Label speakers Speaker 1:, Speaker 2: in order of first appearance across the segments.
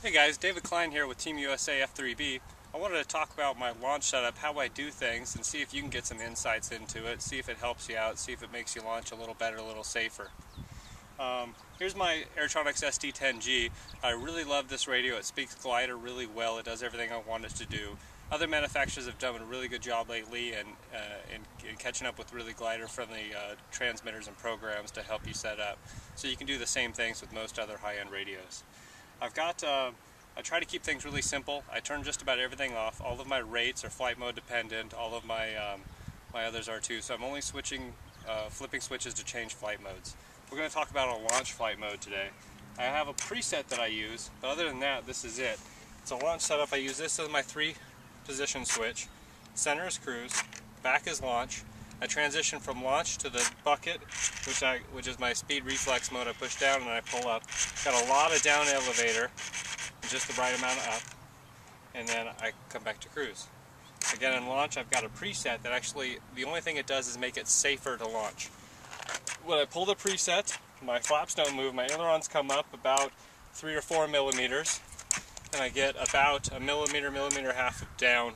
Speaker 1: Hey guys, David Klein here with Team USA F3B. I wanted to talk about my launch setup, how I do things, and see if you can get some insights into it, see if it helps you out, see if it makes you launch a little better, a little safer. Here's my Airtronics SD10G. I really love this radio. It speaks glider really well. It does everything I want it to do. Other manufacturers have done a really good job lately in catching up with really glider-friendly transmitters and programs to help you set up. So you can do the same things with most other high-end radios. I try to keep things really simple. I turn just about everything off. All of my rates are flight mode dependent. All of my others are too. So I'm only flipping switches to change flight modes. We're going to talk about a launch flight mode today. I have a preset that I use, but other than that, this is it. It's a launch setup. I use this as my 3-position switch. Center is cruise, back is launch. I transition from launch to the bucket, which is my speed reflex mode. I push down and I pull up. Got a lot of down elevator, just the right amount of up, and then I come back to cruise. Again, in launch, I've got a preset that actually, the only thing it does is make it safer to launch. When I pull the preset, my flaps don't move, my ailerons come up about 3 or 4 millimeters, and I get about a millimeter and a half of down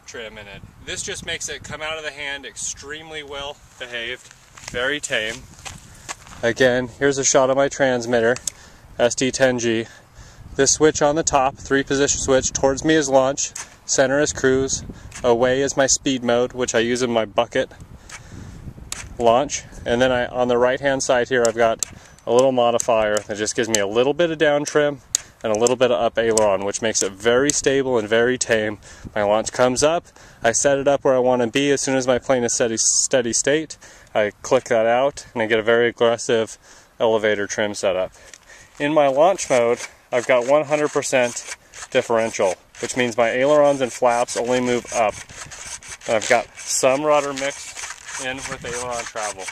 Speaker 1: trim in it. This just makes it come out of the hand extremely well behaved, very tame. Again, here's a shot of my transmitter, SD10G. This switch on the top, 3-position switch, towards me is launch, center is cruise, away is my speed mode, which I use in my bucket, launch, and then on the right hand side here I've got a little modifier that just gives me a little bit of down trim and a little bit of up aileron, which makes it very stable and very tame. My launch comes up, I set it up where I want to be. As soon as my plane is steady state, I click that out and I get a very aggressive elevator trim setup. In my launch mode, I've got 100% differential, which means my ailerons and flaps only move up. And I've got some rudder mixed in with aileron travel.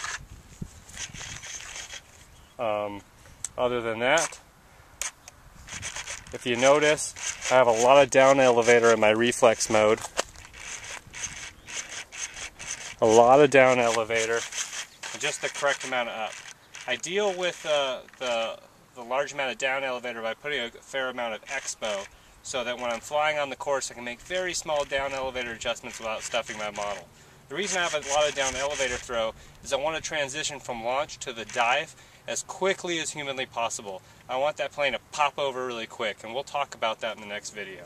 Speaker 1: Other than that, if you notice, I have a lot of down elevator in my reflex mode. A lot of down elevator, and just the correct amount of up. I deal with the large amount of down elevator by putting a fair amount of expo, so that when I'm flying on the course I can make very small down elevator adjustments without stuffing my model. The reason I have a lot of down elevator throw is I want to transition from launch to the dive as quickly as humanly possible. I want that plane to pop over really quick, and we'll talk about that in the next video.